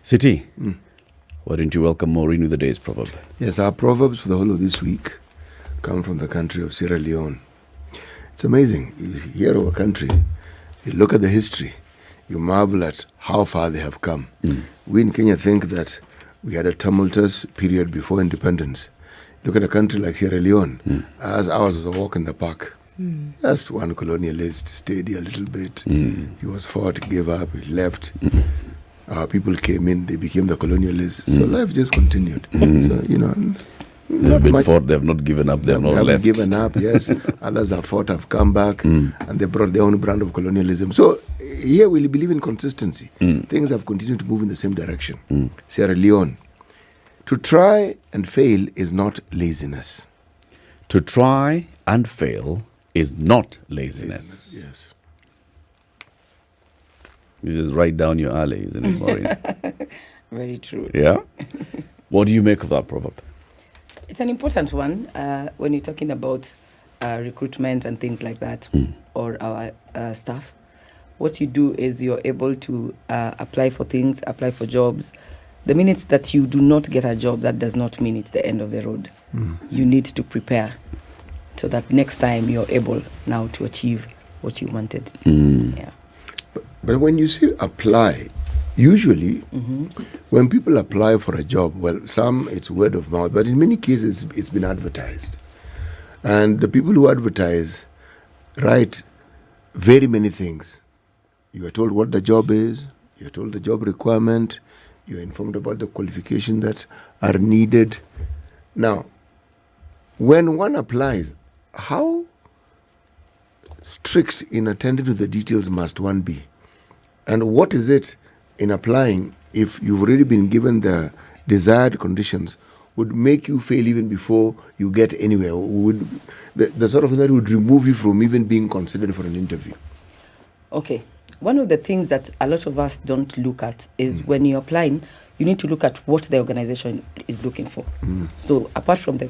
City, why don't you welcome Maureen with the day's proverb? Yes, our proverbs for the whole of this week come from the country of Sierra Leone. It's amazing. You hear of a country, you look at the history, you marvel at how far they have come. We in Kenya think that we had a tumultuous period before independence. Look at a country like Sierra Leone, as ours was a walk in the park. Just one colonialist stayed here a little bit. He was fought, gave up, he left. Our people came in, they became the colonialists. So life just continued. So, They've been fought, they have not given up, they have not left. Given up, yes. Others have fought, have come back, and they brought their own brand of colonialism. So here we believe in consistency. Things have continued to move in the same direction. Sierra Leone. To try and fail is not laziness. To try and fail is not laziness. Yes. This is right down your alley, isn't it, Maureen? Very true. Yeah? What do you make of that proverb? It's an important one when you're talking about recruitment and things like that, or our staff. What you do is you're able to apply for things, apply for jobs. The minute that you do not get a job, that does not mean it's the end of the road. You need to prepare so that next time you're able now to achieve what you wanted. Yeah. But when you say apply, usually when people apply for a job, well, some it's word of mouth, but in many cases it's been advertised. And the people who advertise write very many things. You are told what the job is, you are told the job requirement, you are informed about the qualifications that are needed. Now, when one applies, how strict in attending to the details must one be? And what is it in applying, if you've already been given the desired conditions, would make you fail even before you get anywhere? Would the sort of thing that would remove you from even being considered for an interview? Okay. One of the things that a lot of us don't look at is when you're applying, you need to look at what the organization is looking for. So apart from the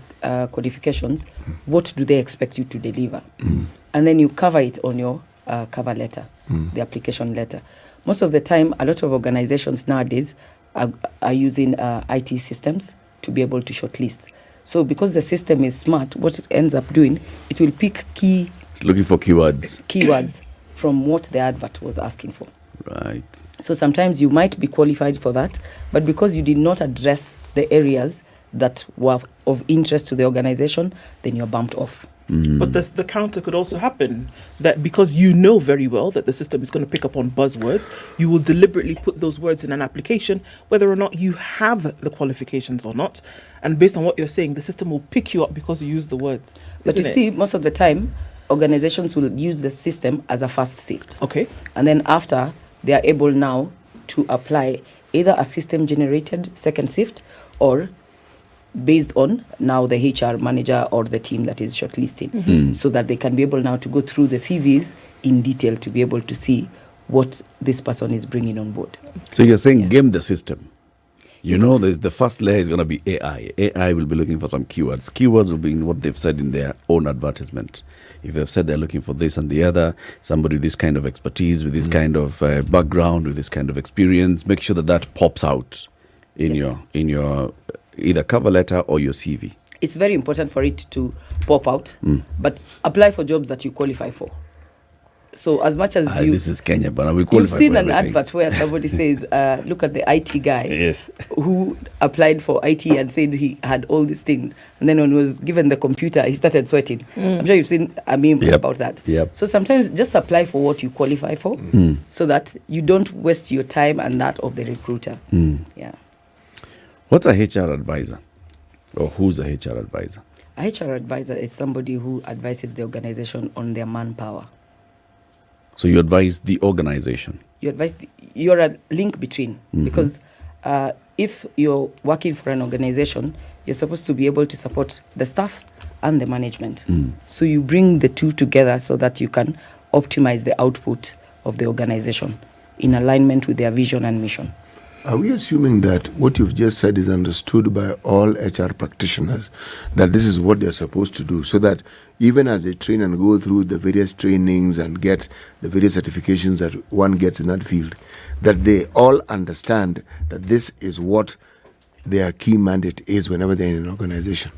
qualifications, what do they expect you to deliver? And then you cover it on your cover letter, the application letter. Most of the time, a lot of organizations nowadays are using IT systems to be able to shortlist. So because the system is smart, what it ends up doing, it will pick It's looking for keywords from what the advert was asking for. Right. So sometimes you might be qualified for that, but because you did not address the areas that were of interest to the organization, then you're bumped off. But the counter could also happen, that because you know very well that the system is going to pick up on buzzwords, you will deliberately put those words in an application, whether or not you have the qualifications or not. And based on what you're saying, the system will pick you up because you use the words. But you see, most of the time, organizations will use the system as a first sift. Okay. And then after, they are able now to apply either a system-generated second sift or based on now the HR manager or the team that is shortlisting, so that they can be able now to go through the CVs in detail to be able to see what this person is bringing on board. So you're saying game the system. There's the first layer is going to be AI. AI will be looking for some keywords. Keywords will be in what they've said in their own advertisement. If they've said they're looking for this and the other, somebody with this kind of expertise, with this kind of background, with this kind of experience, make sure that pops out in your either cover letter or your CV. It's very important for it to pop out, but apply for jobs that you qualify for. So as much as this is Kenya, but we qualify. You've seen for an everything. advert where somebody says, look at the IT guy Yes. who applied for IT and said he had all these things. And then when he was given the computer, he started sweating. I'm sure you've seen a meme about that. Yep. So sometimes just apply for what you qualify for so that you don't waste your time and that of the recruiter. Yeah. What's a HR advisor? Or who's a HR advisor? A HR advisor is somebody who advises the organization on their manpower. So you advise the organization? You're a link between, because if you're working for an organization, you're supposed to be able to support the staff and the management. So you bring the two together so that you can optimize the output of the organization in alignment with their vision and mission. Are we assuming that what you've just said is understood by all HR practitioners, that this is what they're supposed to do, so that even as they train and go through the various trainings and get the various certifications that one gets in that field, that they all understand that this is what their key mandate is whenever they're in an organization?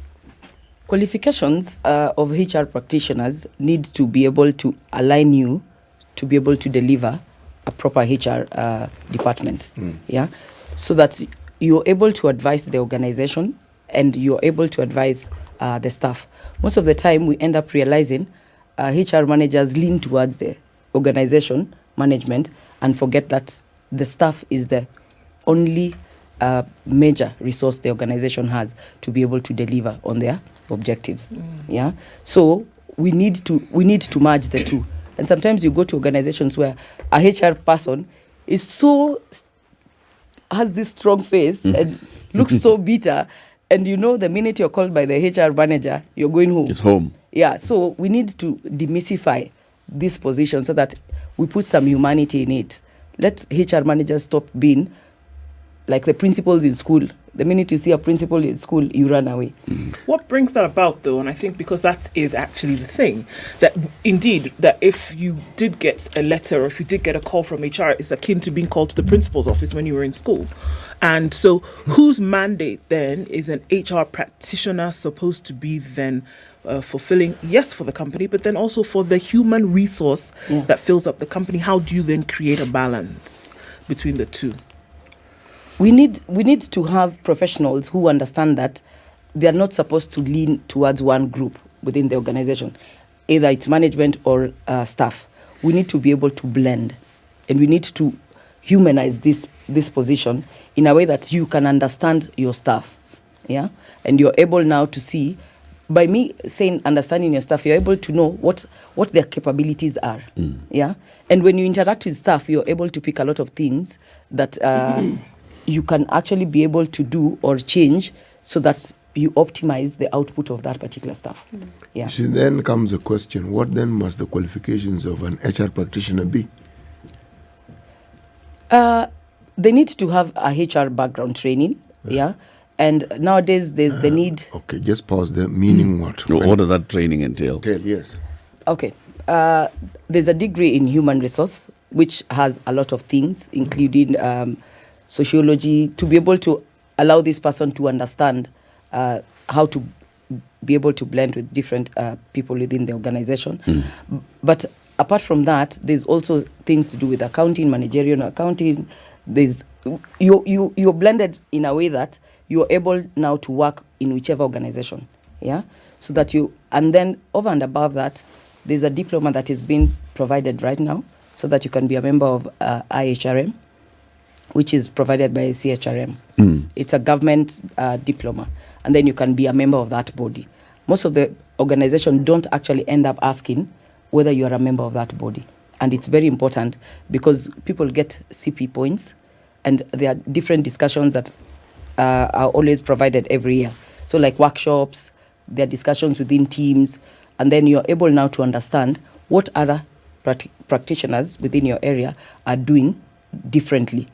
Qualifications of HR practitioners need to be able to align you to be able to deliver a proper HR department, so that you're able to advise the organization and you're able to advise the staff. Most of the time, we end up realizing HR managers lean towards the organization management and forget that the staff is the only major resource the organization has to be able to deliver on their objectives. So we need to merge the two. And sometimes you go to organizations where a HR person has this strong face and looks so bitter, and the minute you're called by the HR manager, you're going home. It's home. Yeah, so we need to demystify this position so that we put some humanity in it. Let HR managers stop being like the principals in school. The minute you see a principal in school, you run away. What brings that about, though, and I think because that is actually the thing, that indeed, that if you did get a letter or if you did get a call from HR, it's akin to being called to the principal's office when you were in school. And so whose mandate then is an HR practitioner supposed to be then fulfilling, yes, for the company, but then also for the human resource that fills up the company? How do you then create a balance between the two? We need to have professionals who understand that they are not supposed to lean towards one group within the organization, either it's management or staff. We need to be able to blend, and we need to humanize this position in a way that you can understand your staff, and you're able now to see, by me saying understanding your staff, you're able to know what their capabilities are, and when you interact with staff, you're able to pick a lot of things that you can actually be able to do or change so that you optimize the output of that particular staff. So then comes the question, what then must the qualifications of an HR practitioner be? They need to have a HR background training, and nowadays there's the need... Okay, just pause there. Meaning what? What does that training entail? Yes. Okay. There's a degree in human resource, which has a lot of things, including sociology, to be able to allow this person to understand how to be able to blend with different people within the organization. But apart from that, there's also things to do with accounting, managerial accounting. You're blended in a way that you're able now to work in whichever organization, so that and then over and above that, there's a diploma that is being provided right now so that you can be a member of IHRM, which is provided by CHRM. It's a government diploma, and then you can be a member of that body. Most of the organizations don't actually end up asking whether you are a member of that body, and it's very important because people get CP points, and there are different discussions that are always provided every year. So like workshops, there are discussions within teams, and then you're able now to understand what other practitioners within your area are doing differently.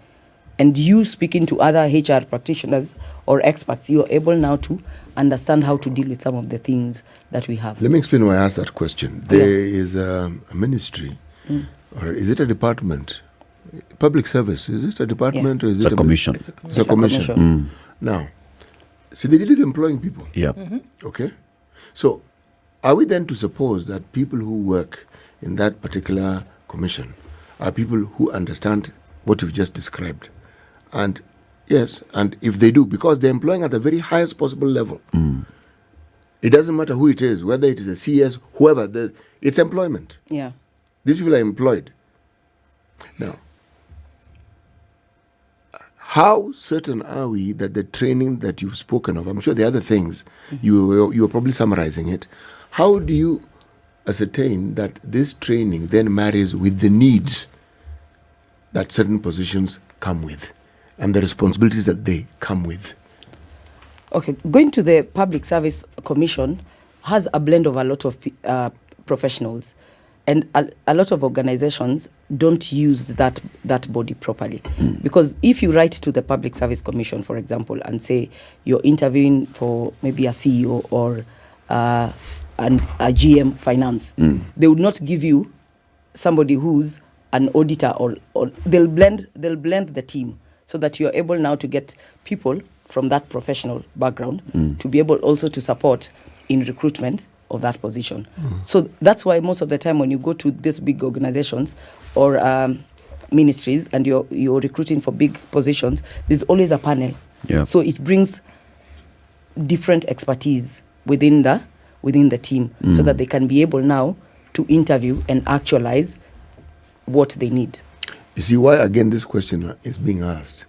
And you speaking to other HR practitioners or experts, you're able now to understand how to deal with some of the things that we have. Let me explain why I asked that question. There is a ministry, or is it a department? Public service, is it a department or is it a commission? It's a commission. Now, see, they deal with employing people. Okay? So, are we then to suppose that people who work in that particular commission are people who understand what you've just described? And yes, and if they do, because they're employing at the very highest possible level, it doesn't matter who it is, whether it is a CS, whoever, it's employment. These people are employed. Now, how certain are we that the training that you've spoken of, I'm sure the other things, you are probably summarizing it, how do you ascertain that this training then marries with the needs that certain positions come with and the responsibilities that they come with? Okay, going to the Public Service Commission has a blend of a lot of professionals. And a lot of organizations don't use that body properly. Because if you write to the Public Service Commission, for example, and say you're interviewing for maybe a CEO or a GM finance, they would not give you somebody who's an auditor, or they'll blend the team so that you're able now to get people from that professional background to be able also to support in recruitment of that position. So that's why most of the time when you go to these big organizations or ministries and you're recruiting for big positions, there's always a panel. Yeah. So it brings different expertise within the team so that they can be able now to interview and actualize what they need. You see why, again, this question is being asked.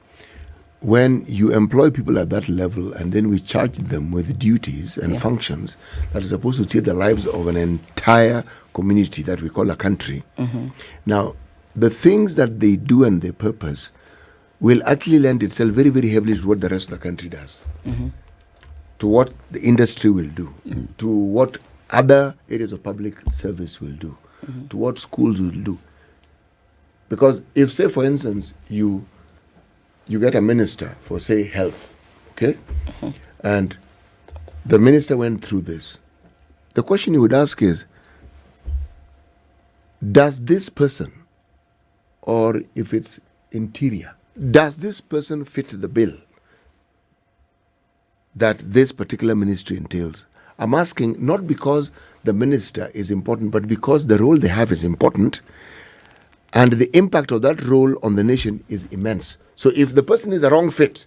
When you employ people at that level and then we charge them with duties and functions that are supposed to change the lives of an entire community that we call a country. Now, the things that they do and their purpose will actually lend itself very, very heavily to what the rest of the country does, to what the industry will do, to what other areas of public service will do, to what schools will do. Because if, say, for instance, you get a minister for, say, health, okay? And the minister went through this. The question you would ask is, does this person, or if it's interior, does this person fit the bill that this particular ministry entails? I'm asking not because the minister is important, but because the role they have is important, and the impact of that role on the nation is immense. So if the person is a wrong fit,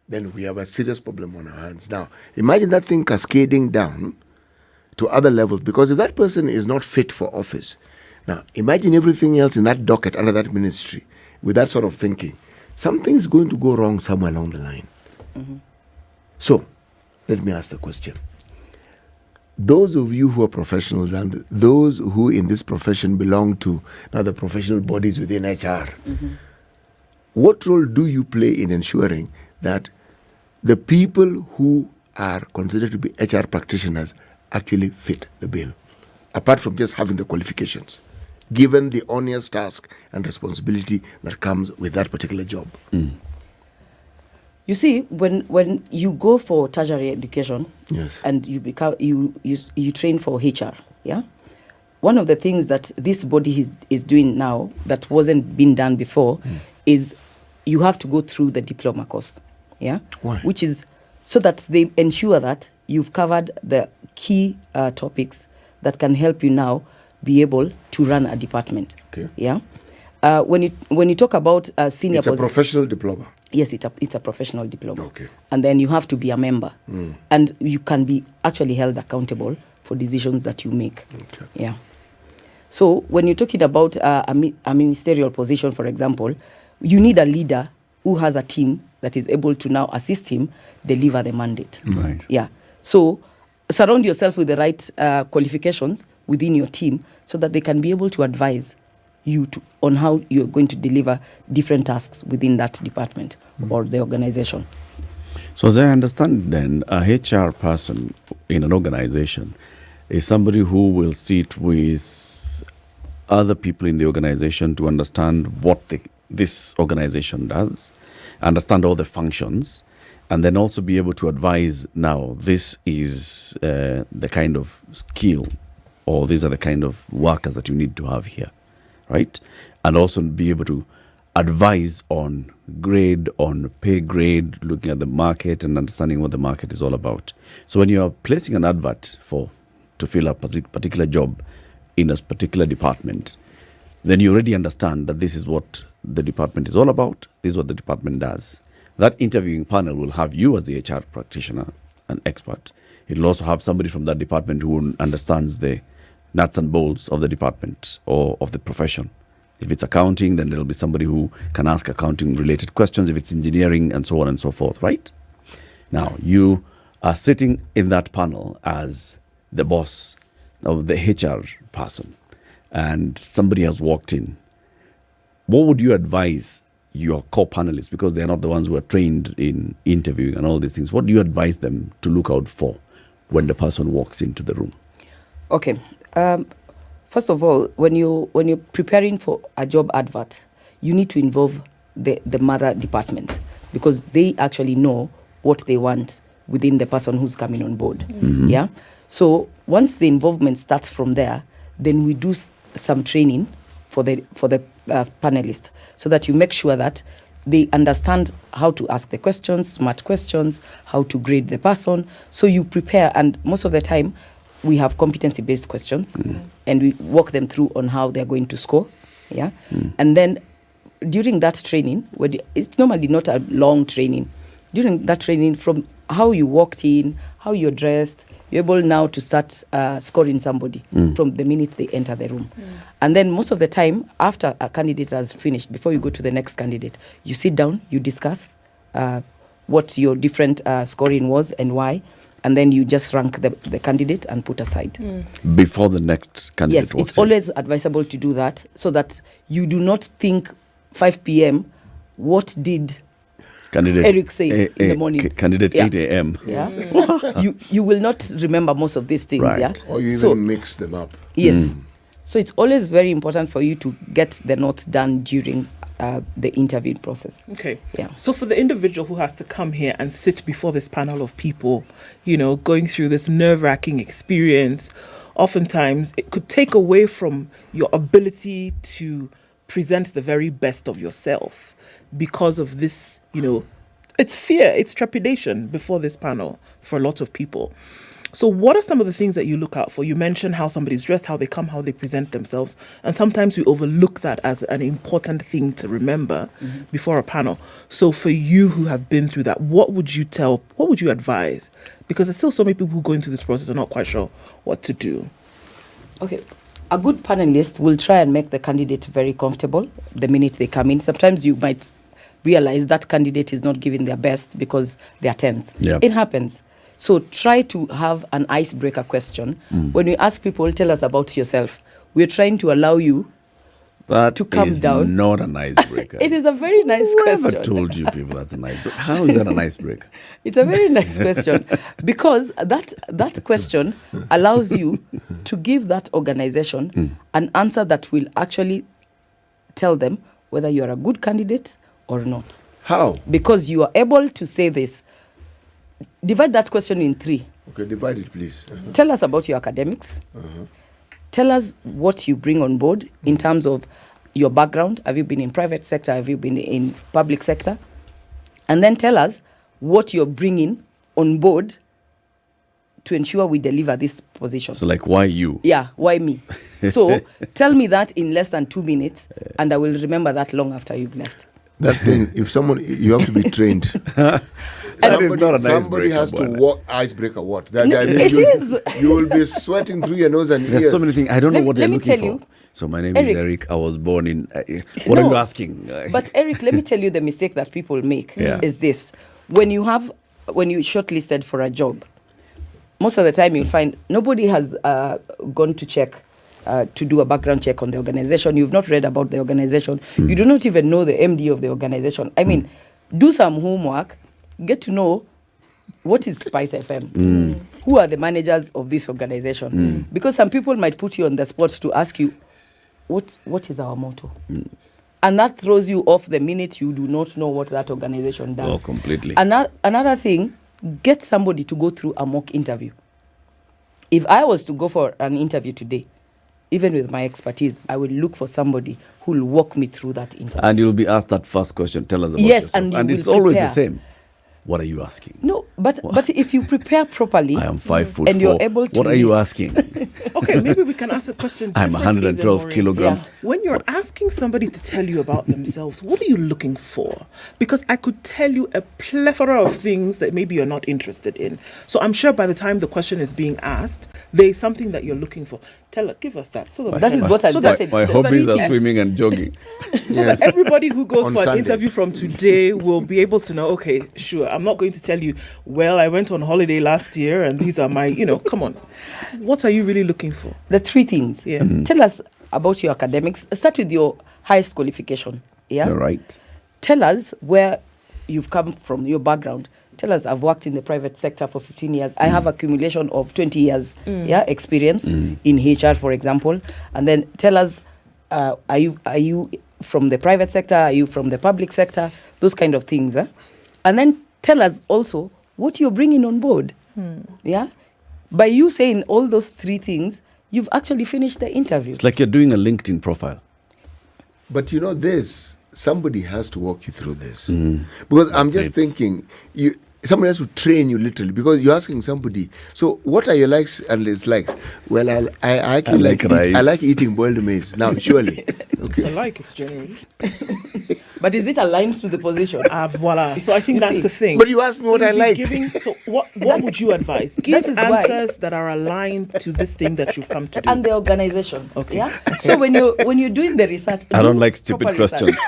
then we have a serious problem on our hands. Now, imagine that thing cascading down to other levels, because if that person is not fit for office, now imagine everything else in that docket under that ministry with that sort of thinking. Something is going to go wrong somewhere along the line. So, let me ask the question. Those of you who are professionals and those who in this profession belong to now the professional bodies within HR, what role do you play in ensuring that the people who are considered to be HR practitioners actually fit the bill, apart from just having the qualifications, given the onerous task and responsibility that comes with that particular job? You see, when you go for tertiary education, Yes. and you become you train for HR, yeah. One of the things that this body is doing now that wasn't being done before is you have to go through the diploma course, yeah. Why? Which is so that they ensure that you've covered the key topics that can help you now be able to run a department. Okay. Yeah. When you talk about senior, It's a professional diploma. Yes, it's a professional diploma. Okay. And then you have to be a member. And you can be actually held accountable for decisions that you make. Okay. Yeah. So when you're talking about a ministerial position, for example, you need a leader who has a team that is able to now assist him deliver the mandate. Right. Yeah. So surround yourself with the right qualifications within your team so that they can be able to advise you on how you're going to deliver different tasks within that department or the organization. So as I understand then, a HR person in an organization is somebody who will sit with other people in the organization to understand what this organization does, understand all the functions, and then also be able to advise, now this is the kind of skill or these are the kind of workers that you need to have here, right? And also be able to advise on grade, on pay grade, looking at the market and understanding what the market is all about. So when you are placing an advert to fill a particular job in a particular department, then you already understand that this is what the department is all about, this is what the department does. That interviewing panel will have you as the HR practitioner, an expert. It will also have somebody from that department who understands the nuts and bolts of the department or of the profession. If it's accounting, then there will be somebody who can ask accounting-related questions. If it's engineering, and so on and so forth, right? Now, you are sitting in that panel as the boss of the HR person, and somebody has walked in. What would you advise your co-panelists, because they're not the ones who are trained in interviewing and all these things? What do you advise them to look out for when the person walks into the room? Okay. First of all, when you're preparing for a job advert, you need to involve the mother department, because they actually know what they want within the person who's coming on board. Yeah. So once the involvement starts from there, then we do some training for the panelists, so that you make sure that they understand how to ask the questions, smart questions, how to grade the person. So you prepare, and most of the time we have competency-based questions, and we walk them through on how they're going to score. Yeah. And then during that training, it's normally not a long training. During that training, from how you walked in, how you're dressed, you're able now to start scoring somebody from the minute they enter the room. And then most of the time, after a candidate has finished, before you go to the next candidate, you sit down, you discuss what your different scoring was and why, and then you just rank the candidate and put aside. Before the next candidate Yes, walks it's in. always advisable to do that, so that you do not think 5 p.m. what did Candidate Eric say in the morning. Candidate Yeah. 8 a.m. Yeah. you will not remember most of these things. Right. Yeah. Or you even So, mix them up. yes. So it's always very important for you to get the notes done during the interviewing process. Okay. Yeah. So for the individual who has to come here and sit before this panel of people, you know, going through this nerve-wracking experience, oftentimes it could take away from your ability to present the very best of yourself because of this, you know, it's fear, it's trepidation before this panel for a lot of people. So what are some of the things that you look out for? You mentioned how somebody's dressed, how they come, how they present themselves. And sometimes we overlook that as an important thing to remember before a panel. So for you who have been through that, what would you advise? Because there's still so many people who go into this process are not quite sure what to do. Okay. A good panelist will try and make the candidate very comfortable the minute they come in. Sometimes you might realize that candidate is not giving their best because they are tense. Yeah. It happens. So try to have an icebreaker question. When we ask people, tell us about yourself, we're trying to allow you That to calm is down. not an icebreaker. It is a very nice Whoever question. told you people that's an icebreaker? How is that an icebreaker? It's a very nice question, because that question allows you to give that organization an answer that will actually tell them whether you are a good candidate or not. How? Because you are able to say this. Divide that question in 3. Okay, divide it, please. Tell us about your academics. Tell us what you bring on board in terms of your background. Have you been in private sector? Have you been in public sector? And then tell us what you're bringing on board to ensure we deliver this position. So, like, why you? Yeah, why me? So tell me that in less than 2 minutes, and I will remember that long after you've left. That thing, if someone, you have to be trained. That is not an Somebody icebreaker, has to Bwana. walk icebreaker what? That, No, I mean, it you, is. you will be sweating through your nose and There's ears. so many things. I don't know Let- what let they're me looking tell for. you, So my name is Eric. Eric. I was born in. What are No. you asking? But Eric, let me tell you the mistake that people make Yeah. is this. When you shortlisted for a job, most of the time you'll find nobody has gone to check, to do a background check on the organization. You've not read about the organization. You do not even know the MD of the organization. I mean, do some homework, get to know what is Spice FM, who are the managers of this organization. Because some people might put you on the spot to ask you, what is our motto? And that throws you off the minute you do not know what that organization does. Oh, completely. Another thing, get somebody to go through a mock interview. If I was to go for an interview today, even with my expertise, I will look for somebody who will walk me through that interview. And you'll be asked that first question. Tell us about Yes, yourself. and you And will it's always the prepare. same. What are you asking? No, but if you prepare properly, I am 5'4". and you're able to What are you list- asking? Okay, maybe we can ask a question. I'm differently than 112 Maureen. kilograms. Yeah. When you're asking somebody to tell you about themselves, what are you looking for? Because I could tell you a plethora of things that maybe you're not interested in. So I'm sure by the time the question is being asked, there is something that you're looking for. Give us that. So That is what I so just that- said. My so that hobbies are yes. swimming and jogging. So that everybody who goes On for an Sundays. interview from today will be able to know, okay, sure, I'm not going to tell you, well, I went on holiday last year and these are my, come on. What are you really looking for? the 3 things. Yeah. Tell us about your academics. Start with your highest qualification. Yeah. All right. Tell us where you've come from, your background. Tell us, I've worked in the private sector for 15 years. I have accumulation of 20 years experience in HR, for example. And then tell us, are you from the private sector? Are you from the public sector? Those kind of things. And then tell us also what you're bringing on board. Yeah. By you saying all those three things, you've actually finished the interview. It's like you're doing a LinkedIn profile. But you know this, somebody has to walk you through this. Because I'm just thinking, somebody has to train you literally, because you're asking somebody, so what are your likes and dislikes? Well, I actually like rice. I like eating boiled maize. Now, surely. It's a like, it's generally. But is it aligned to the position? Voila. So I think that's the thing. But you asked me what I like. So what would you advise? Give is answers that are aligned to this thing that you've come to do. And the organization. Okay. Yeah. So when you're doing the research, I don't like stupid proper questions.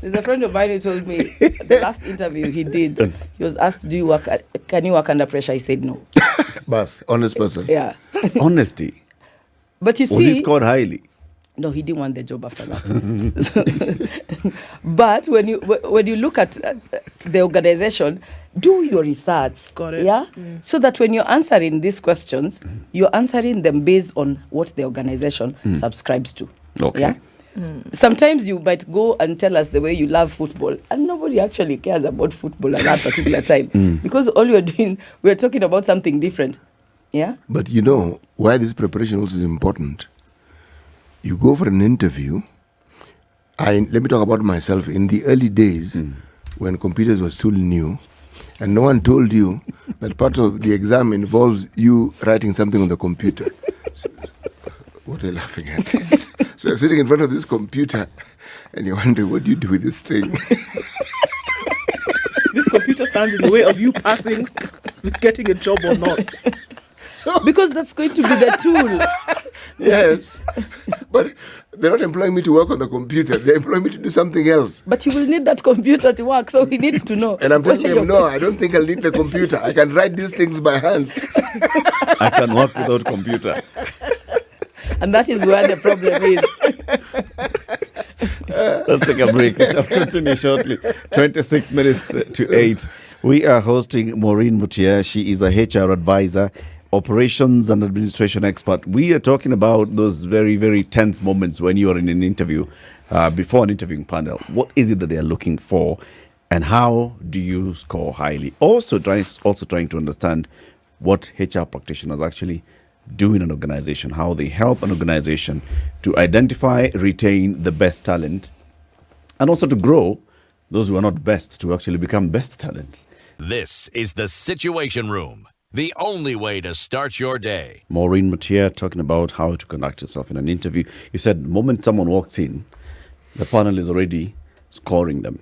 There's a friend of mine who told me the last interview he did, he was asked, can you work under pressure? He said no. Bas, honest person. Yeah. That's honesty. But you Was he see, scored highly? no, he didn't want the job after that. But when you look at the organization, do your research. Got it. Yeah. So that when you're answering these questions, you're answering them based on what the organization subscribes to. Okay. Yeah. Sometimes you might go and tell us the way you love football, and nobody actually cares about football at that particular time because all you're doing, we're talking about something different. Yeah. But you know why this preparation also is important. You go for an interview. Let me talk about myself. In the early days, when computers were still new, and no one told you that part of the exam involves you writing something on the computer. What are you laughing at? So you're sitting in front of this computer, and you're wondering, what do you do with this thing? This computer stands in the way of you passing, getting a job or not. Because that's going to be the tool. Yes. But they're not employing me to work on the computer. They're employing me to do something else. But you will need that computer to work, so we need to know. And I'm telling them, no, I don't think I'll need the computer. I can write these things by hand. I can work without computer. And that is where the problem is. Let's take a break. We shall continue shortly. 26 minutes to 8. We are hosting Maureen Mutia. She is a HR advisor, operations and administration expert. We are talking about those very, very tense moments when you are in an interview, before an interviewing panel. What is it that they are looking for, and how do you score highly? Also trying to understand what HR practitioners actually do in an organization, how they help an organization to identify, retain the best talent, and also to grow those who are not best to actually become best talents. This is the Situation Room, the only way to start your day. Maureen Mutia talking about how to conduct yourself in an interview. You said the moment someone walks in, the panel is already scoring them.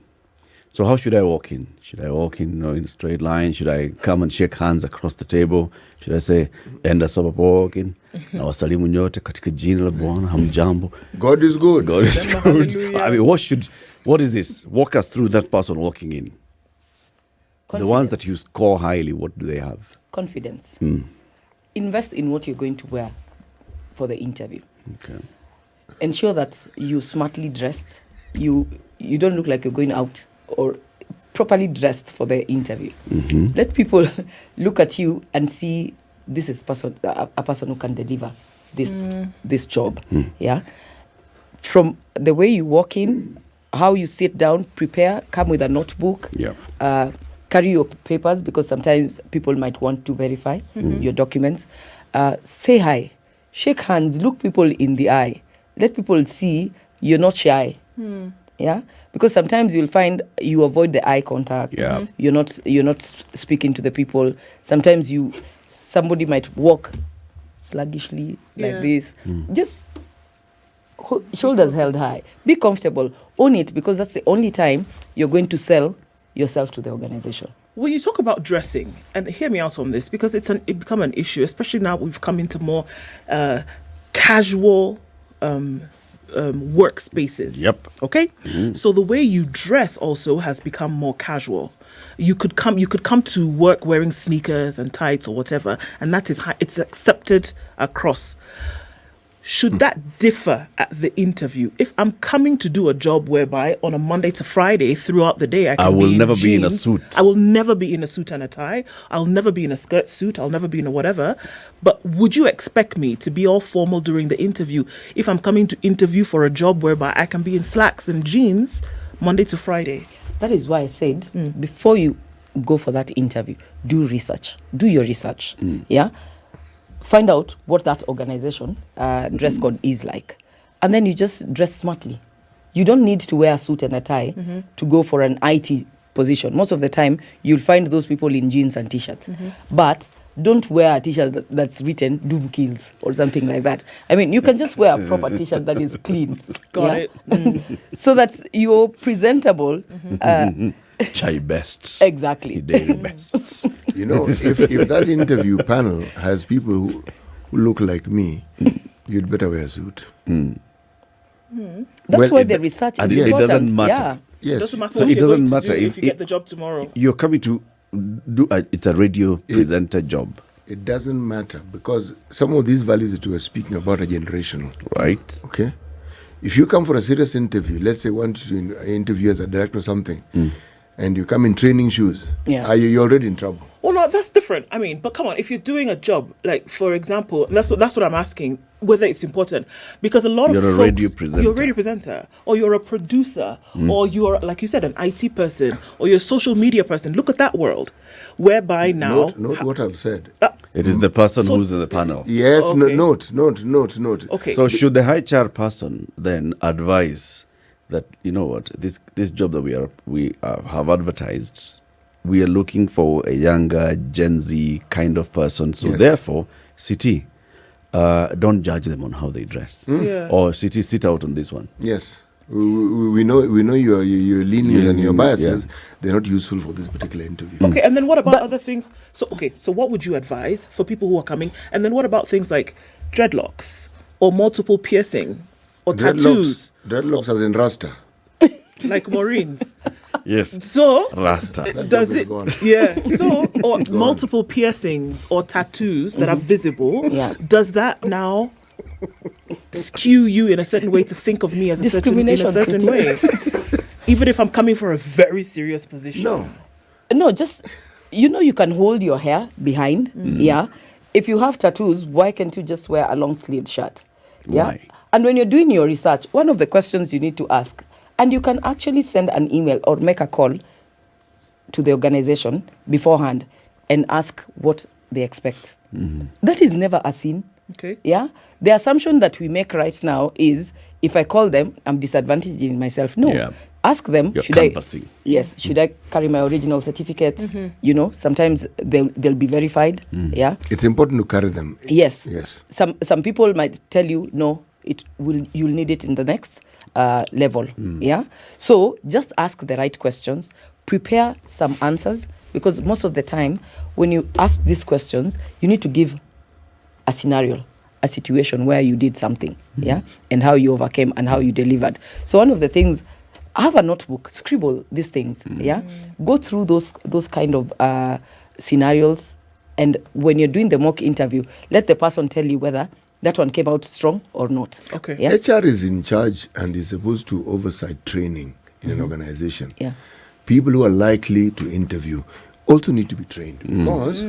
So how should I walk in? Should I walk in, in a straight line? Should I come and shake hands across the table? Should I say, enda soba walking? Na wasalimu nyote katika jina la Bwana, hamjambo. God is good. God is good. Hallelujah. I mean, what is this? Walk us through that person walking in. The ones that you score highly, what do they have? Confidence. Invest in what you're going to wear for the interview. Okay. Ensure that you're smartly dressed. You don't look like you're going out, or properly dressed for the interview. Let people look at you and see this is a person who can deliver this job. Yeah. From the way you walk in, how you sit down, prepare, come with a notebook. Yeah. Carry your papers, because sometimes people might want to verify your documents. Say hi, shake hands, look people in the eye. Let people see you're not shy. Yeah, because sometimes you'll find you avoid the eye contact. Yeah. You're not speaking to the people. Sometimes somebody might walk sluggishly like this. Just shoulders held high. Be comfortable. Own it, because that's the only time you're going to sell yourself to the organization. When you talk about dressing, and hear me out on this, because it become an issue, especially now we've come into more casual workspaces. Yep. Okay. So the way you dress also has become more casual. You could come to work wearing sneakers and tights or whatever, and that is it's accepted across. should that differ at the interview? If I'm coming to do a job whereby on a Monday to Friday throughout the day I will be never in be in a jeans, suit. I will never be in a suit and a tie. I'll never be in a skirt suit. I'll never be in a whatever. But would you expect me to be all formal during the interview if I'm coming to interview for a job whereby I can be in slacks and jeans Monday to Friday? That is why I said before you go for that interview, do research. Do your research. Yeah. Find out what that organization dress code is like. And then you just dress smartly. You don't need to wear a suit and a tie to go for an IT position. Most of the time, you'll find those people in jeans and T-shirts. But don't wear a T-shirt that's written Doom Kills or something like that. I mean, you can just wear a proper T-shirt that is clean. Got it. So that you're presentable. Chai bests. Exactly. Dairy bests. You know, if that interview panel has people who look like me, you'd better wear a suit. That's Well, why it- the research and is it important. doesn't matter. Yeah. Yes. Doesn't matter So what it you're doesn't going to matter do if you get it- the job tomorrow. You're coming to do it's a radio presenter job, It doesn't matter because some of these values that we are speaking about are generational. right? Okay? If you come for a serious interview, let's say want to interview as a director or something, and you come in training shoes, you're already in trouble. Well, no, that's different. I mean, but come on, if you're doing a job, like for example, that's what I'm asking, whether it's important, because a lot You're of a folks, radio presenter. you're a radio presenter, or you're a producer, or you're, like you said, an IT person, or you're a social media person. Look at that world, whereby now, Note what I've said. It is the person So- who's in the panel. Yes, Okay. note. okay, So should the HR person then advise that, you know what, this job that we have advertised, we are looking for a younger Gen Z kind of person. So Yes. therefore, CT, don't judge them on how they dress. Yeah. Or CT, sit out on this one. Yes. We know your leanings and your biases. Yeah. They're not useful for this particular interview. Okay, and then what about But- other things? So what would you advise for people who are coming? And then what about things like dreadlocks or multiple piercing or tattoos, Dreadlocks as in Rasta. like Maureen's? Yes. So Rasta. does joke is it? gone. Yeah. So or multiple piercings or tattoos that are visible. Yeah. Does that now skew you in a certain way to think of me as a certain Discrimination. way? Even if I'm coming for a very serious position. No. No, just, you can hold your hair behind. Yeah. If you have tattoos, why can't you just wear a long sleeved shirt? Yeah. Why? And when you're doing your research, one of the questions you need to ask, and you can actually send an email or make a call to the organization beforehand and ask what they expect. That is never a sin. Okay. Yeah. The assumption that we make right now is if I call them, I'm disadvantaging myself. No. Yeah. Ask them, You're should canvassing. should I carry my original certificates? Sometimes they'll be verified. Yeah. It's important to carry them. Yes. Yes. Some people might tell you, no, you'll need it in the next level. Yeah. So just ask the right questions, prepare some answers, because most of the time when you ask these questions, you need to give a scenario, a situation where you did something, yeah, and how you overcame and how you delivered. So one of the things, have a notebook, scribble these things, yeah, go through those kind of scenarios, and when you're doing the mock interview, let the person tell you whether that one came out strong or not. Okay. Yeah. HR is in charge and is supposed to oversight training in an organization. Yeah. People who are likely to interview also need to be trained because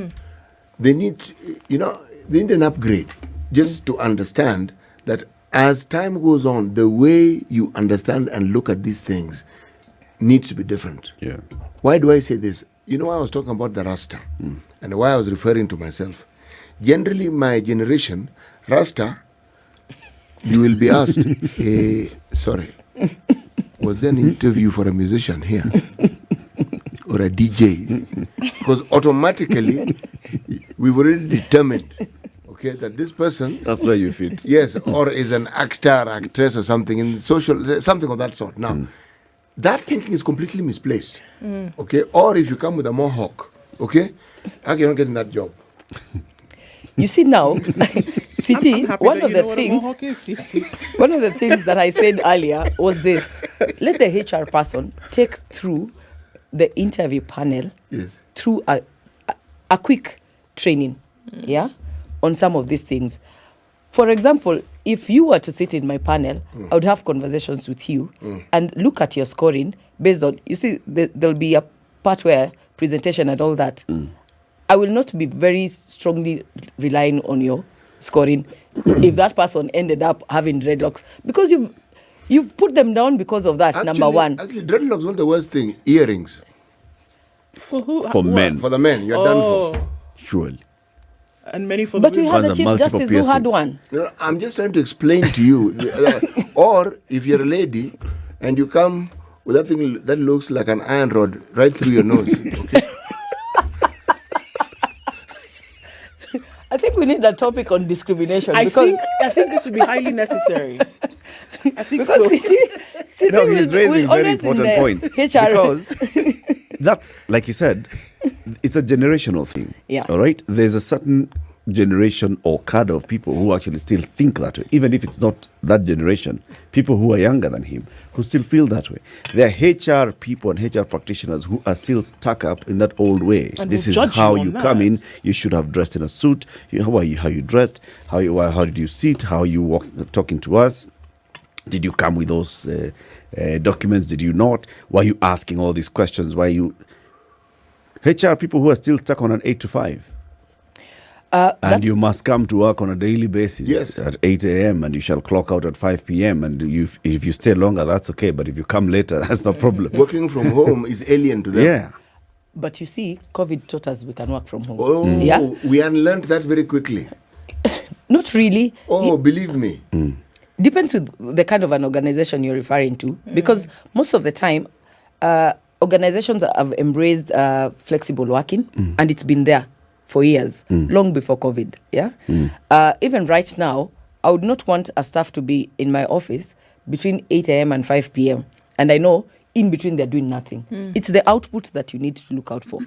they need an upgrade just to understand that as time goes on, the way you understand and look at these things needs to be different. Yeah. Why do I say this? You know, I was talking about the Rasta and why I was referring to myself. Generally, my generation, Rasta, you will be asked, sorry, was there an interview for a musician here? Or a DJ? Because automatically, we've already determined, okay, that this person, That's where you fit. yes, or is an actor, actress or something, in social, something of that sort. Now, that thinking is completely misplaced, okay? Or if you come with a mohawk, okay, how can you not get in that job? You see now, I'm City, happy one that of you the know what a things mohawk is, City. one of the things that I said earlier was this: let the HR person take through the interview panel Yes. through a quick training, yeah, on some of these things. For example, if you were to sit in my panel, I would have conversations with you and look at your scoring based on, you see, there'll be a part where presentation and all that. I will not be very strongly relying on your scoring if that person ended up having dreadlocks, because you've put them down because of that. Number one. Actually, dreadlocks not the worst thing. Earrings. For who? For men. For the men, you're done for. Surely. And many for But the we women. had the Ones are Chief multiple Justice who had piercings. one. No, I'm just trying to explain to you. Or if you're a lady and you come with that thing that looks like an iron rod right through your nose. Okay? I think we need a topic on discrimination. I because think this would be highly necessary. I think because so. sitting No, he's with raising very others in important the points. HR. Because that's, like you said, it's a generational thing. Yeah. All right? There's a certain generation or cadre of people who actually still think that way, even if it's not that generation. People who are younger than him who still feel that way. There are HR people and HR practitioners who are still stuck up in that old way. And This will is judge how you you on come in. that. You should have dressed in a suit. How you dressed? How did you sit? How you walk, talking to us? Did you come with those documents? Did you not? Why are you asking all these questions? Why you HR people who are still stuck on an 8 to 5? And That's- you must come to work on a daily basis Yes. at 8 a.m. and you shall clock out at 5 p.m. And if you stay longer, that's okay. But if you come later, that's no problem. Working from home is alien to them. Yeah. But you see, COVID taught us we can work from home. Oh, Yeah? we unlearned that very quickly. Not really. Oh, believe me. Depends with the kind of an organization you're referring to, because most of the time organizations have embraced flexible working, and it's been there for years, long before COVID. Even right now, I would not want a staff to be in my office between 8 a.m. and 5 p.m. and I know in between they're doing nothing. It's the output that you need to look out for.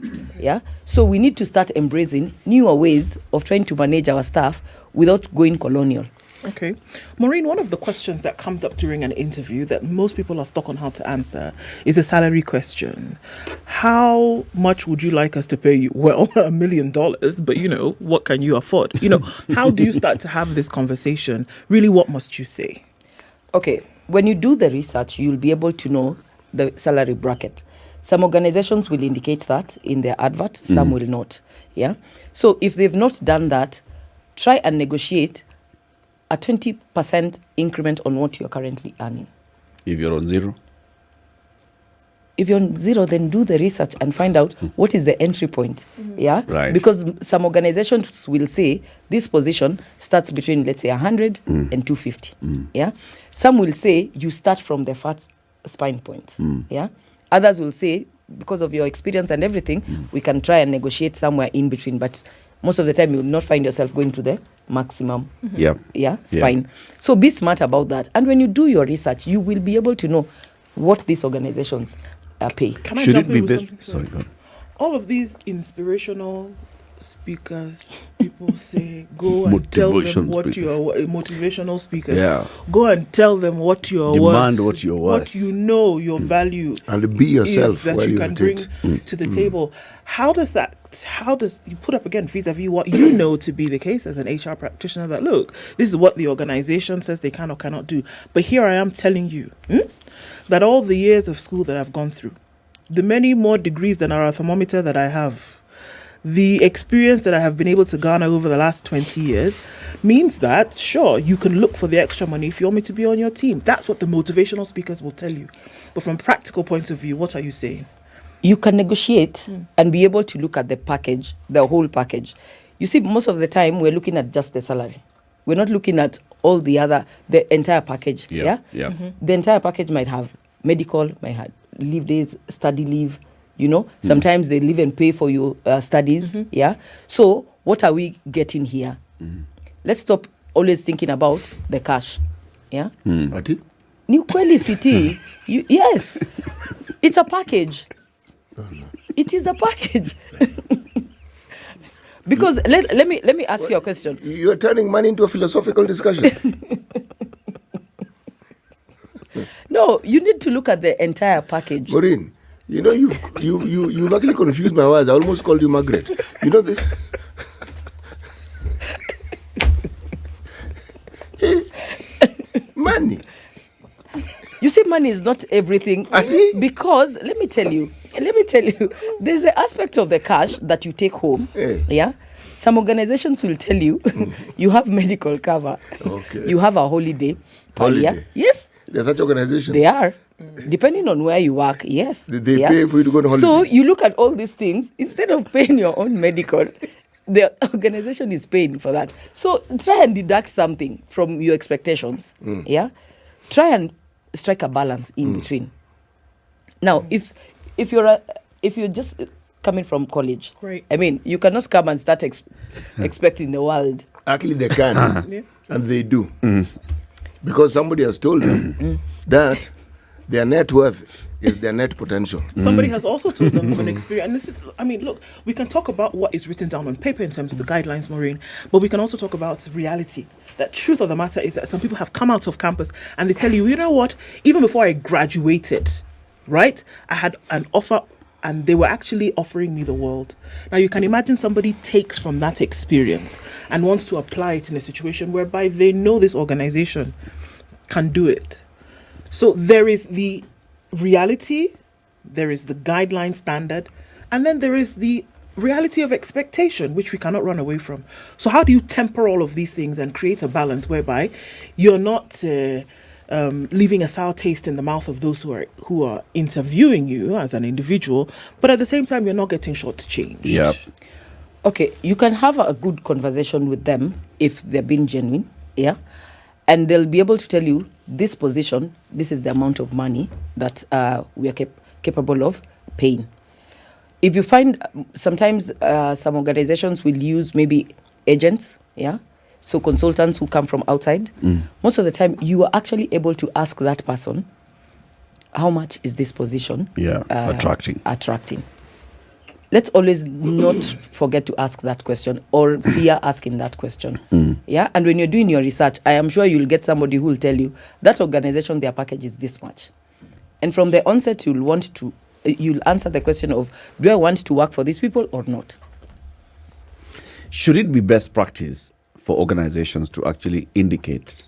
So we need to start embracing newer ways of trying to manage our staff without going colonial. Okay. Maureen, one of the questions that comes up during an interview that most people are stuck on how to answer is a salary question. How much would you like us to pay you? Well, $1 million, but what can you afford? How do you start to have this conversation? Really, what must you say? Okay, when you do the research, you'll be able to know the salary bracket. Some organizations will indicate that in their advert, some will not. So if they've not done that, try and negotiate a 20% increment on what you're currently earning. If you're on zero. If you're on zero, then do the research and find out what is the entry point. Right. Because some organizations will say this position starts between, let's say, 100 and 250. Some will say you start from the first spine point. Others will say, because of your experience and everything, we can try and negotiate somewhere in between. But most of the time, you will not find yourself going to the maximum spine. So be smart about that. And when you do your research, you will be able to know what these organizations pay. Can I Should jump it be in with this? something? Sorry, go on. All of these inspirational speakers, people say, go and tell them Motivation what speakers. you are, motivational speakers. Yeah. Go and tell them what you are Demand worth. what you're worth. What you know your value And be yourself is that while you you're can at bring it. to the table. How does you put up again vis-a-vis what you know to be the case as an HR practitioner, that look, this is what the organization says they can or cannot do. But here I am telling you that all the years of school that I've gone through, the many more degrees than are a thermometer that I have, the experience that I have been able to garner over the last 20 years means that, sure, you can look for the extra money if you want me to be on your team. That's what the motivational speakers will tell you. But from practical point of view, what are you saying? You can negotiate and be able to look at the package, the whole package. You see, most of the time, we're looking at just the salary. We're not looking at all the entire package. Yeah. The entire package might have medical, might have leave days, study leave. Sometimes they live and pay for your studies. So what are we getting here? Let's stop always thinking about the cash. Ati? New Qualifications, yes, it's a package. It is a package. Because let me ask you a question. You're turning money into a philosophical discussion. No, you need to look at the entire package. Maureen, you've actually confused my words. I almost called you Margaret. You know this? money is not everything. Ati? Because let me tell you, there's an aspect of the cash that you take home. Hey. Yeah. Some organizations will tell you you have medical cover. Okay. You have a holiday per year. Holiday. Yes. There's such organizations. They are. Depending on where you work, yes. They pay for you to go on holiday. So you look at all these things, instead of paying your own medical, the organization is paying for that. So try and deduct something from your expectations. Yeah. Try and strike a balance in between. Now, if you're just coming from college, Great. I mean, you cannot come and start expecting the world. Actually, they can. Yeah. And they do. Because somebody has told them that their net worth is their net potential. Somebody has also told them from an experience, and this is, I mean, look, we can talk about what is written down on paper in terms of the guidelines, Maureen, but we can also talk about reality. The truth of the matter is that some people have come out of campus and they tell you, you know what, even before I graduated, right, I had an offer and they were actually offering me the world. Now you can imagine somebody takes from that experience and wants to apply it in a situation whereby they know this organization can do it. So there is the reality, there is the guideline standard, and then there is the reality of expectation, which we cannot run away from. So how do you temper all of these things and create a balance whereby you're not leaving a sour taste in the mouth of those who are interviewing you as an individual, but at the same time you're not getting shortchanged? Yep. Okay, you can have a good conversation with them if they're being genuine, yeah, and they'll be able to tell you this position, this is the amount of money that we are capable of paying. If you find sometimes some organizations will use maybe agents, yeah, so consultants who come from outside, most of the time you are actually able to ask that person, how much is this position attracting? Let's always not forget to ask that question or fear asking that question. Yeah, and when you're doing your research, I am sure you'll get somebody who will tell you that organization, their package is this much. And from the onset, you'll answer the question of, do I want to work for these people or not? Should it be best practice for organizations to actually indicate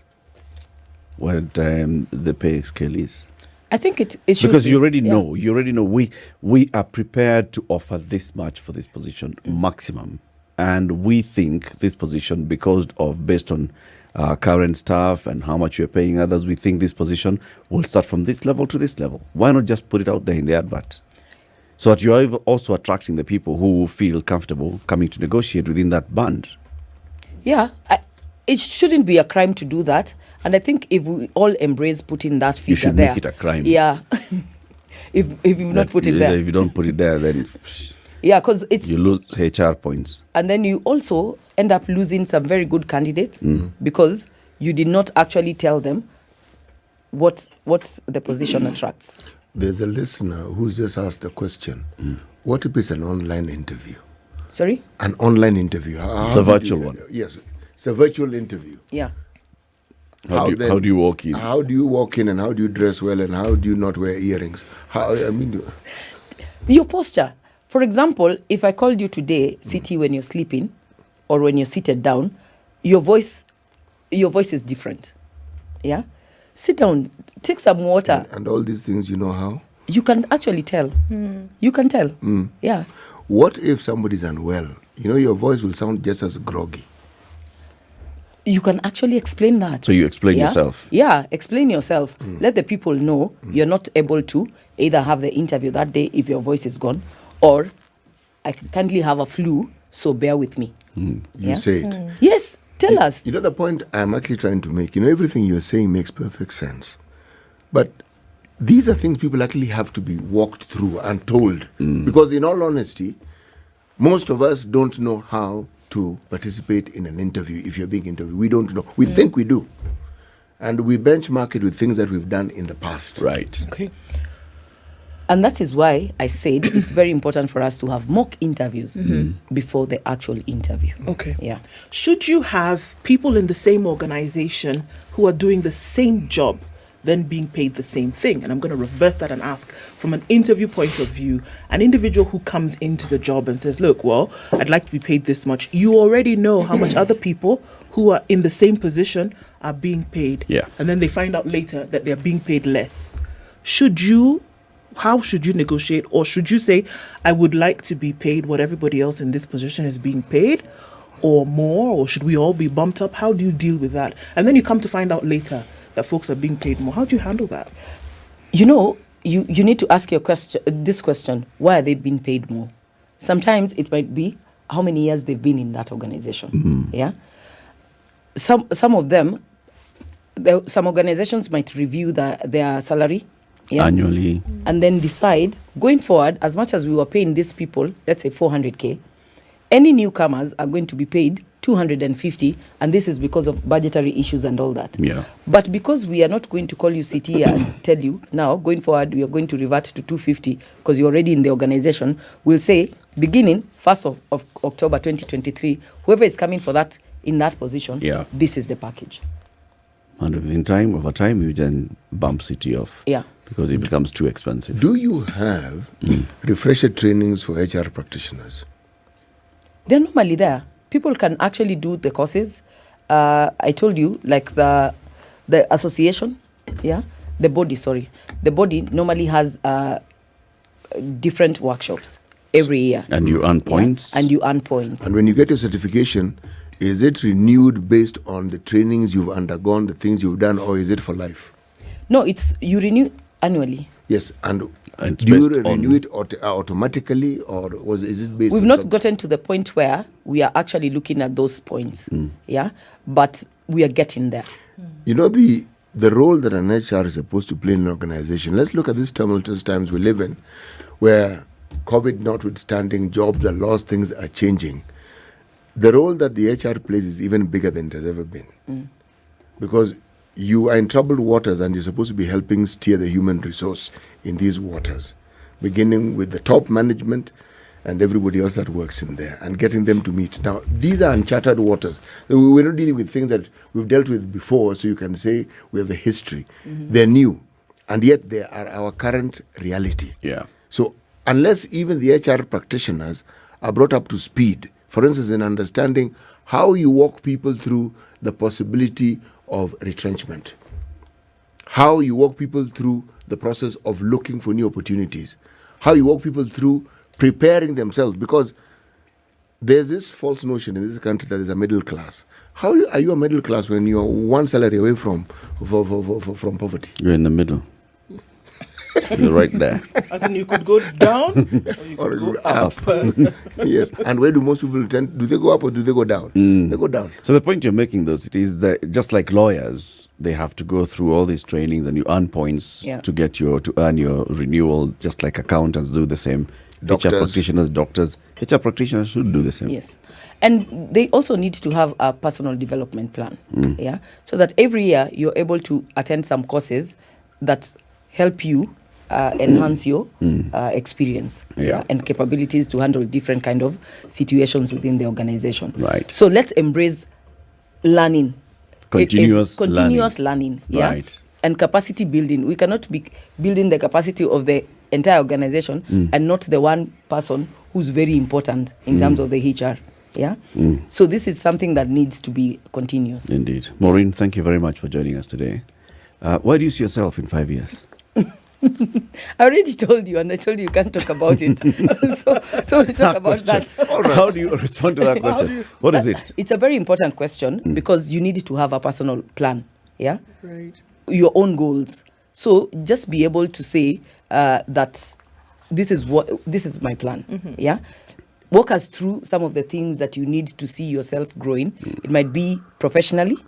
what the pay scale is? I think it should because be, you already know we are prepared to offer this much for this position maximum, and we think this position, based on current staff and how much you're paying others, we think this position will start from this level to this level. Why not just put it out there in the advert, so that you are also attracting the people who feel comfortable coming to negotiate within that band? Yeah, it shouldn't be a crime to do that. And I think if we all embrace putting that feature you should there, make it a crime. Yeah. if you not put it there. If you don't put it there, then yeah, because you lose HR points. And then you also end up losing some very good candidates because you did not actually tell them what the position attracts. There's a listener who's just asked a question. What if it's an online interview? Sorry? An online interview. It's a virtual one. Yes. It's a virtual interview. Yeah. How do you walk in? How do you walk in, and how do you dress well, and how do you not wear earrings? Your posture. For example, if I called you today, City, when you're sleeping or when you're seated down, your voice is different. Yeah? Sit down, take some water. And all these things, you know how? You can actually tell. You can tell. Yeah. What if somebody's unwell? Your voice will sound just as groggy. You can actually explain that. So you explain yourself. Yeah, explain yourself. Let the people know you're not able to either have the interview that day if your voice is gone, or I currently have a flu, so bear with me. You say it. Yes, tell us. The point I'm actually trying to make, everything you're saying makes perfect sense. But these are things people actually have to be walked through and told. Because in all honesty, most of us don't know how to participate in an interview. If you're being interviewed, we don't know. We think we do. And we benchmark it with things that we've done in the past. Right. Okay. And that is why I said it's very important for us to have mock interviews before the actual interview. Okay. Yeah. Should you have people in the same organization who are doing the same job then being paid the same thing? And I'm going to reverse that and ask, from an interview point of view, an individual who comes into the job and says, look, well, I'd like to be paid this much. You already know how much other people who are in the same position are being paid. Yeah. And then they find out later that they're being paid less. how should you negotiate, or should you say, I would like to be paid what everybody else in this position is being paid, or more, or should we all be bumped up? How do you deal with that? And then you come to find out later that folks are being paid more. How do you handle that? You know, you need to ask this question: why are they being paid more? Sometimes it might be how many years they've been in that organization. Yeah. Some of them, some organizations might review their salary annually, and then decide going forward, as much as we were paying these people, let's say 400K, any newcomers are going to be paid 250, and this is because of budgetary issues and all that. Yeah. But because we are not going to call you CT and tell you now going forward we are going to revert to 250 because you're already in the organization, we'll say beginning 1st of October 2023, whoever is coming for that in that position, this is the package. And over time, you then bump CT off. Yeah. Because it becomes too expensive. Do you have refresher trainings for HR practitioners? They're normally there. People can actually do the courses. I told you, like the association, the body normally has different workshops every year. And you earn points. And you earn points. And when you get your certification, is it renewed based on the trainings you've undergone, the things you've done, or is it for life? No, you renew annually. Yes, and do you renew it automatically, or is it based? We've not gotten to the point where we are actually looking at those points, but we are getting there. You know, the role that an HR is supposed to play in an organization. Let's look at these tumultuous times we live in, where COVID notwithstanding, jobs are lost, things are changing. The role that the HR plays is even bigger than it has ever been, because you are in troubled waters and you're supposed to be helping steer the human resource in these waters, beginning with the top management and everybody else that works in there and getting them to meet. Now, these are uncharted waters. We're not dealing with things that we've dealt with before, so you can say we have a history. They're new, and yet they are our current reality. Yeah. So unless even the HR practitioners are brought up to speed, for instance, in understanding how you walk people through the possibility of retrenchment, how you walk people through the process of looking for new opportunities, how you walk people through preparing themselves, because there's this false notion in this country that there's a middle class. How are you a middle class when you're one salary away from poverty? You're in the middle. You're right there. As in, you could go down or you could go up. Yes. And where do most people tend? Do they go up or do they go down? They go down. So the point you're making, though, it is that just like lawyers, they have to go through all these trainings and you earn points to earn your renewal, just like accountants do the same. Doctors. HR practitioners, doctors. HR practitioners should do the same. Yes. And they also need to have a personal development plan. So that every year you're able to attend some courses that help you enhance your experience and capabilities to handle different kind of situations within the organization. Right. So let's embrace learning. Continuous learning. Right. And capacity building. We cannot be building the capacity of the entire organization and not the one person who's very important in terms of the HR. So this is something that needs to be continuous. Indeed. Maureen, thank you very much for joining us today. Where do you see yourself in 5 years? I already told you, and I told you can't talk about it. so we'll talk about that. How do you respond to that question? What is it? It's a very important question because you need to have a personal plan. Right. Your own goals. So just be able to say that this is my plan. Walk us through some of the things that you need to see yourself growing. It might be professionally,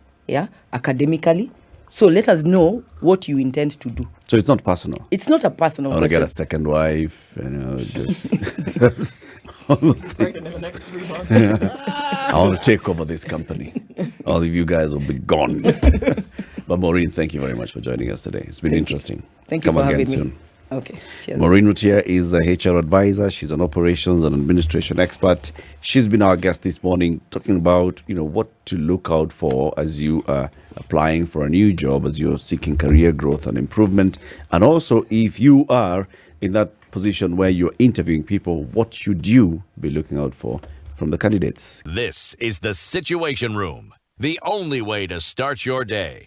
academically. So let us know what you intend to do. So it's not personal. It's not a personal I want to question. get a second wife, just all those things. In the next 3 months. I want to take over this company. All of you guys will be gone. But Maureen, thank you very much for joining us today. It's been interesting. Thank you Come for again having soon. me. Okay, cheers. Maureen Mutia is a HR advisor. She's an operations and administration expert. She's been our guest this morning talking about, what to look out for as you are applying for a new job, as you're seeking career growth and improvement. And also, if you are in that position where you're interviewing people, what should you be looking out for from the candidates? This is the Situation Room, the only way to start your day.